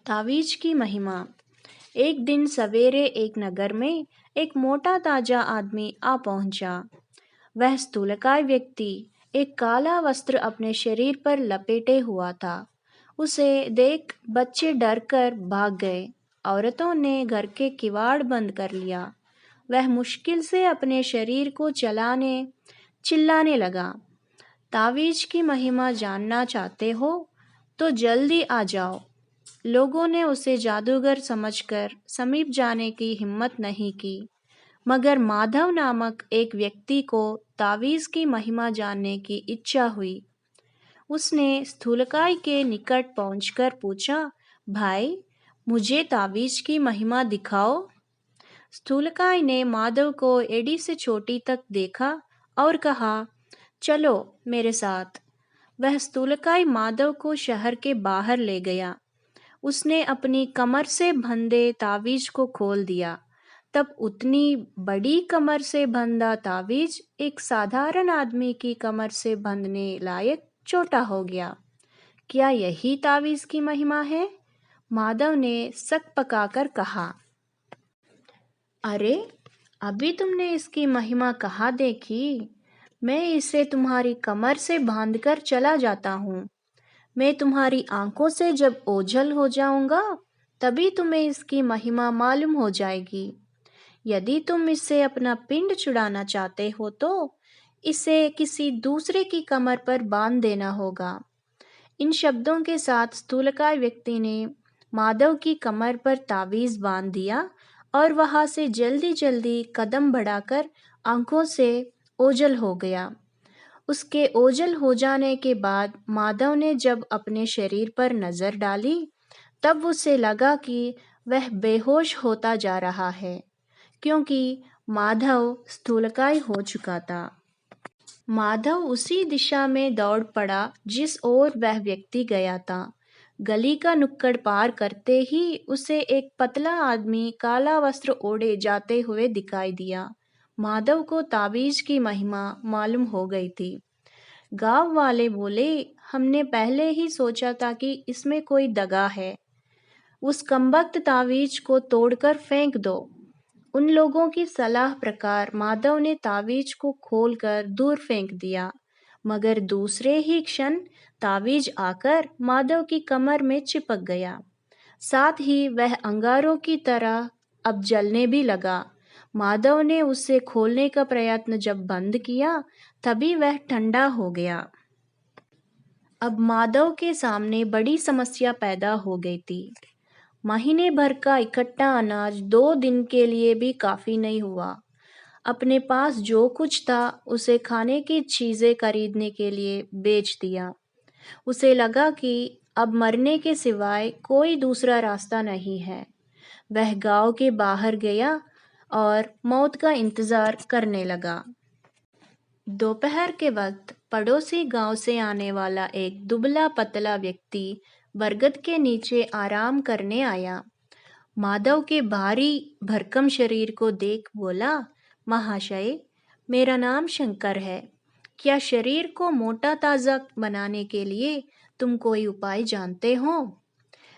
तावीज की महिमा। एक दिन सवेरे एक नगर में एक मोटा ताजा आदमी आ पहुंचा। वह स्थूलकाय व्यक्ति एक काला वस्त्र अपने शरीर पर लपेटे हुआ था। उसे देख बच्चे डर कर भाग गए। औरतों ने घर के किवाड़ बंद कर लिया। वह मुश्किल से अपने शरीर को चलाने चिल्लाने लगा, तावीज की महिमा जानना चाहते हो तो जल्दी आ जाओ। लोगों ने उसे जादूगर समझकर समीप जाने की हिम्मत नहीं की, मगर माधव नामक एक व्यक्ति को तावीज की महिमा जानने की इच्छा हुई। उसने स्थूलकाय के निकट पहुंचकर पूछा, भाई, मुझे तावीज की महिमा दिखाओ। स्थूलकाय ने माधव को एड़ी से चोटी तक देखा और कहा, चलो मेरे साथ। वह स्थूलकाय माधव को शहर के बाहर ले गया। उसने अपनी कमर से बंधे तावीज को खोल दिया। तब उतनी बड़ी कमर से बंधा तावीज एक साधारण आदमी की कमर से बंधने लायक छोटा हो गया। क्या यही तावीज की महिमा है? माधव ने सक पकाकर कहा। अरे, अभी तुमने इसकी महिमा कहाँ देखी? मैं इसे तुम्हारी कमर से बांधकर चला जाता हूँ। मैं तुम्हारी आंखों से जब ओझल हो जाऊंगा, तभी तुम्हें इसकी महिमा मालूम हो जाएगी। यदि तुम इससे अपना पिंड छुड़ाना चाहते हो तो इसे किसी दूसरे की कमर पर बांध देना होगा। इन शब्दों के साथ स्थूलकाय व्यक्ति ने माधव की कमर पर तावीज बांध दिया और वहां से जल्दी जल्दी कदम बढ़ाकर आंखों से ओझल हो गया। उसके ओझल हो जाने के बाद माधव ने जब अपने शरीर पर नजर डाली, तब उसे लगा कि वह बेहोश होता जा रहा है, क्योंकि माधव स्थूलकाय हो चुका था। माधव उसी दिशा में दौड़ पड़ा जिस ओर वह व्यक्ति गया था। गली का नुक्कड़ पार करते ही उसे एक पतला आदमी काला वस्त्र ओढ़े जाते हुए दिखाई दिया। माधव को तावीज की महिमा मालूम हो गई थी। गांव वाले बोले, हमने पहले ही सोचा था कि इसमें कोई दगा है। उस कमबख्त तावीज को तोड़कर फेंक दो। उन लोगों की सलाह प्रकार माधव ने तावीज को खोलकर दूर फेंक दिया, मगर दूसरे ही क्षण तावीज आकर माधव की कमर में चिपक गया। साथ ही वह अंगारों की तरह अब जलने भी लगा। माधव ने उसे खोलने का प्रयत्न जब बंद किया, तभी वह ठंडा हो गया। अब माधव के सामने बड़ी समस्या पैदा हो गई थी। महीने भर का इकट्ठा अनाज 2 दिन के लिए भी काफी नहीं हुआ। अपने पास जो कुछ था उसे खाने की चीजें खरीदने के लिए बेच दिया। उसे लगा कि अब मरने के सिवाय कोई दूसरा रास्ता नहीं है। वह गांव के बाहर गया और मौत का इंतजार करने लगा। दोपहर के वक्त पड़ोसी गांव से आने वाला एक दुबला पतला व्यक्ति बरगद के नीचे आराम करने आया। माधव के भारी भरकम शरीर को देख बोला, महाशय, मेरा नाम शंकर है। क्या शरीर को मोटा ताजा बनाने के लिए तुम कोई उपाय जानते हो?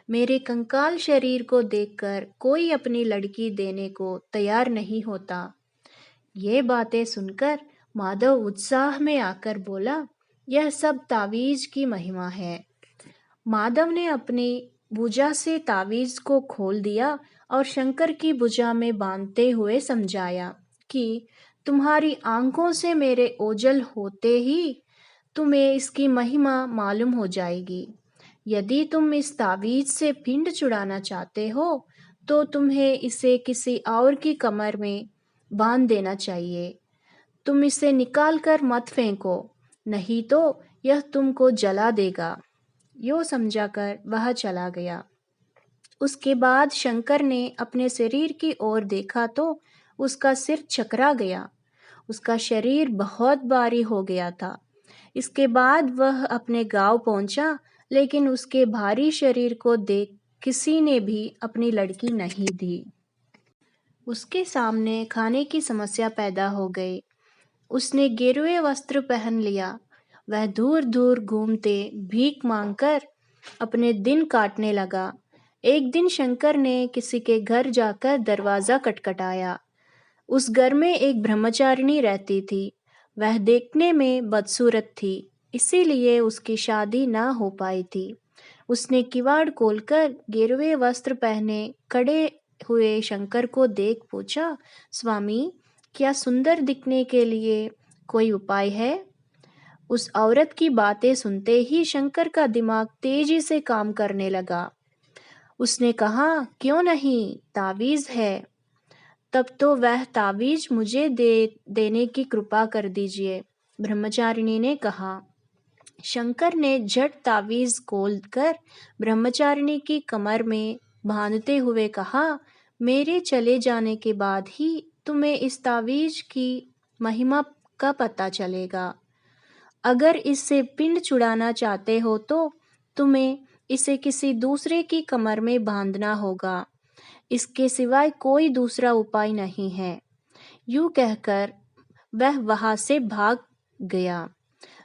मेरे कंकाल शरीर को देखकर कोई अपनी लड़की देने को तैयार नहीं होता। ये बातें सुनकर माधव उत्साह में आकर बोला, यह सब तावीज की महिमा है। माधव ने अपनी भुजा से तावीज को खोल दिया और शंकर की भुजा में बांधते हुए समझाया कि तुम्हारी आंखों से मेरे ओझल होते ही तुम्हें इसकी महिमा मालूम हो जाएगी। यदि तुम इस तावीज से पिंड छुड़ाना चाहते हो तो तुम्हें इसे किसी और की कमर में बांध देना चाहिए। तुम इसे निकाल कर मत फेंको, नहीं तो यह तुमको जला देगा। यो समझाकर वह चला गया। उसके बाद शंकर ने अपने शरीर की ओर देखा तो उसका सिर चकरा गया। उसका शरीर बहुत भारी हो गया था। इसके बाद वह अपने गांव पहुंचा, लेकिन उसके भारी शरीर को देख किसी ने भी अपनी लड़की नहीं दी। उसके सामने खाने की समस्या पैदा हो गई। उसने गेरुए वस्त्र पहन लिया। वह दूर दूर घूमते भीख मांगकर अपने दिन काटने लगा। एक दिन शंकर ने किसी के घर जाकर दरवाजा खटखटाया। उस घर में एक ब्रह्मचारिणी रहती थी। वह देखने में बदसूरत थी, इसीलिए उसकी शादी ना हो पाई थी। उसने किवाड़ खोलकर गिरवे वस्त्र पहने खड़े हुए शंकर को देख पूछा, स्वामी, क्या सुंदर दिखने के लिए कोई उपाय है? उस औरत की बातें सुनते ही शंकर का दिमाग तेजी से काम करने लगा। उसने कहा, क्यों नहीं, तावीज है। तब तो वह तावीज मुझे देने की कृपा कर दीजिए, ब्रह्मचारिणी ने कहा। शंकर ने झट तावीज खोलकर ब्रह्मचारिणी की कमर में बांधते हुए कहा, मेरे चले जाने के बाद ही तुम्हें इस तावीज की महिमा का पता चलेगा। अगर इससे पिंड छुड़ाना चाहते हो तो तुम्हें इसे किसी दूसरे की कमर में बांधना होगा। इसके सिवाय कोई दूसरा उपाय नहीं है। यूं कहकर वह वहां से भाग गया।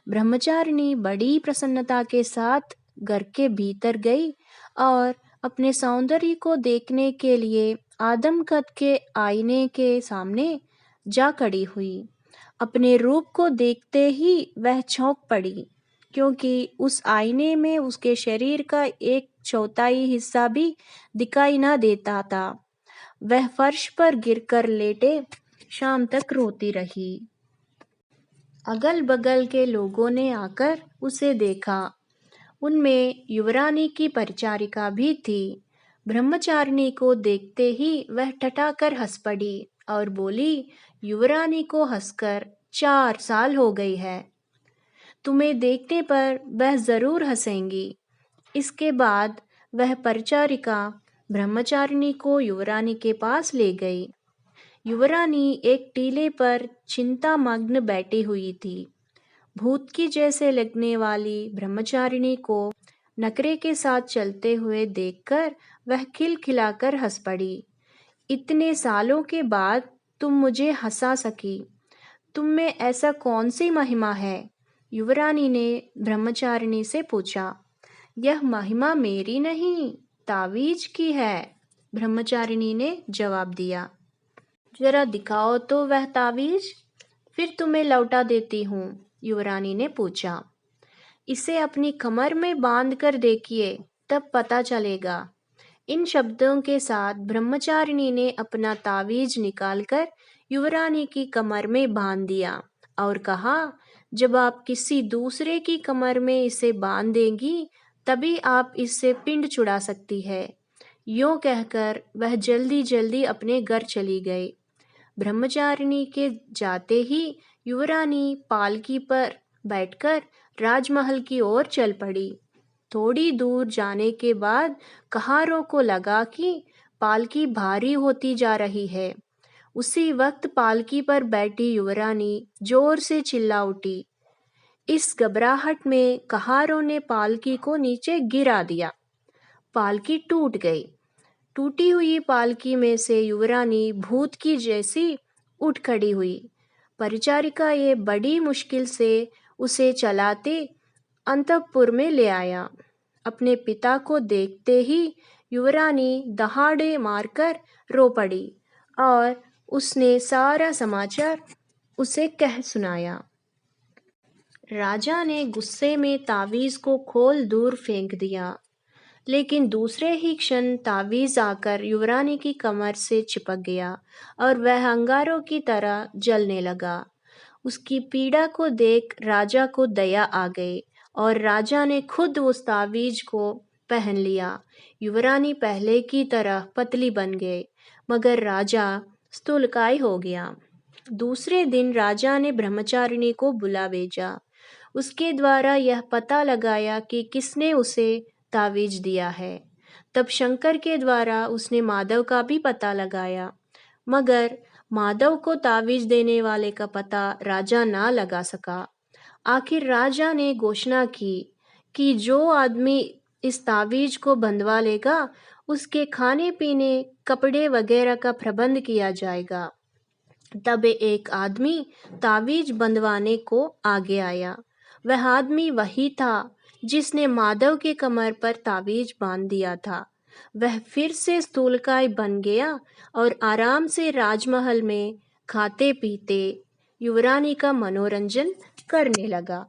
ब्रह्मचारिणी बड़ी प्रसन्नता के साथ घर के भीतर गई और अपने सौंदर्य को देखने के लिए आदमकद के आईने के सामने जा खड़ी हुई। अपने रूप को देखते ही वह चौंक पड़ी, क्योंकि उस आईने में उसके शरीर का 1/4 हिस्सा भी दिखाई न देता था। वह फर्श पर गिरकर लेटे शाम तक रोती रही। अगल बगल के लोगों ने आकर उसे देखा। उनमें युवरानी की परिचारिका भी थी। ब्रह्मचारिणी को देखते ही वह ठठाकर हंस पड़ी और बोली, युवरानी को हंसकर 4 साल हो गई है। तुम्हें देखने पर वह जरूर हंसेंगी। इसके बाद वह परिचारिका ब्रह्मचारिणी को युवरानी के पास ले गई। युवरानी एक टीले पर चिंतामग्न बैठी हुई थी। भूत की जैसे लगने वाली ब्रह्मचारिणी को नखरे के साथ चलते हुए देखकर वह खिलखिलाकर हंस पड़ी। इतने सालों के बाद तुम मुझे हंसा सकी। तुम में ऐसा कौन सी महिमा है? युवरानी ने ब्रह्मचारिणी से पूछा। यह महिमा मेरी नहीं, तावीज की है, ब्रह्मचारिणी ने जवाब दिया। जरा दिखाओ तो वह तावीज, फिर तुम्हें लौटा देती हूँ, युवरानी ने पूछा। इसे अपनी कमर में बांध कर देखिए, तब पता चलेगा। इन शब्दों के साथ ब्रह्मचारिणी ने अपना तावीज निकालकर युवरानी की कमर में बांध दिया और कहा, जब आप किसी दूसरे की कमर में इसे बांध देंगी तभी आप इससे पिंड छुड़ा सकती है। यूं कहकर वह जल्दी जल्दी अपने घर चली गई। ब्रह्मचारिणी के जाते ही युवरानी पालकी पर बैठकर राजमहल की ओर चल पड़ी। थोड़ी दूर जाने के बाद कहारों को लगा कि पालकी भारी होती जा रही है। उसी वक्त पालकी पर बैठी युवरानी जोर से चिल्ला उठी। इस घबराहट में कहारों ने पालकी को नीचे गिरा दिया। पालकी टूट गई। टूटी हुई पालकी में से युवरानी भूत की जैसी उठ खड़ी हुई। परिचारिका ये बड़ी मुश्किल से उसे चलाते अंतःपुर में ले आया। अपने पिता को देखते ही युवरानी दहाड़े मारकर रो पड़ी और उसने सारा समाचार उसे कह सुनाया। राजा ने गुस्से में तावीज को खोल दूर फेंक दिया, लेकिन दूसरे ही क्षण तावीज आकर युवरानी की कमर से चिपक गया और वह अंगारों की तरह जलने लगा। उसकी पीड़ा को देख राजा को दया आ गई और राजा ने खुद उस तावीज को पहन लिया। युवरानी पहले की तरह पतली बन गई, मगर राजा स्थूलकाय हो गया। दूसरे दिन राजा ने ब्रह्मचारिणी को बुला भेजा। उसके द्वारा यह पता लगाया कि किसने उसे तावीज दिया है। तब शंकर के द्वारा उसने माधव का भी पता लगाया, मगर माधव को तावीज देने वाले का पता राजा ना लगा सका। आखिर राजा ने घोषणा की कि जो आदमी इस तावीज को बंधवा लेगा उसके खाने पीने कपड़े वगैरह का प्रबंध किया जाएगा। तब एक आदमी तावीज बंधवाने को आगे आया। वह आदमी वही था जिसने माधव के कमर पर तावीज बांध दिया था। वह फिर से स्थूलकाय बन गया और आराम से राजमहल में खाते पीते युवरानी का मनोरंजन करने लगा।